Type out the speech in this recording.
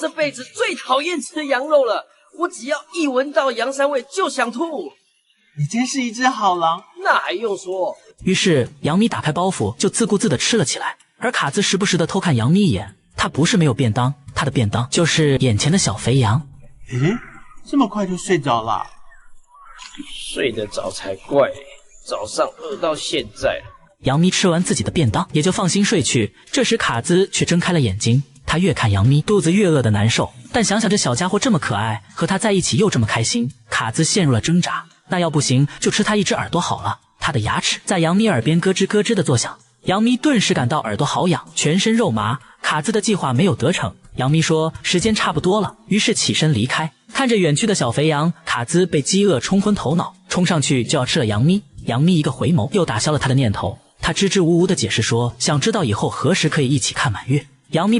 这辈子最讨厌吃羊肉了，我只要一闻到羊膻味就想吐。你真是一只好狼，那还用说？于是杨咪打开包袱就自顾自地吃了起来，而卡兹时不时地偷看杨咪一眼。他不是没有便当，他的便当就是眼前的小肥羊。诶，这么快就睡着了？睡得早才怪，早上饿到现在了。杨咪吃完自己的便当，也就放心睡去。这时卡兹却睁开了眼睛，他越看杨咪肚子越饿得难受，但想想这小家伙这么可爱，和他在一起又这么开心，卡兹陷入了挣扎。那要不行就吃他一只耳朵好了。他的牙齿在杨咪耳边咯吱咯吱地作响，杨咪顿时感到耳朵好痒，全身肉麻。卡兹的计划没有得逞，杨咪说时间差不多了，于是起身离开。看着远去的小肥羊，卡兹被饥饿冲昏头脑，冲上去就要吃了杨咪。杨咪一个回眸，又打消了他的念头。他支支吾吾地解释说，想知道以后何时可以一起看满月。杨咪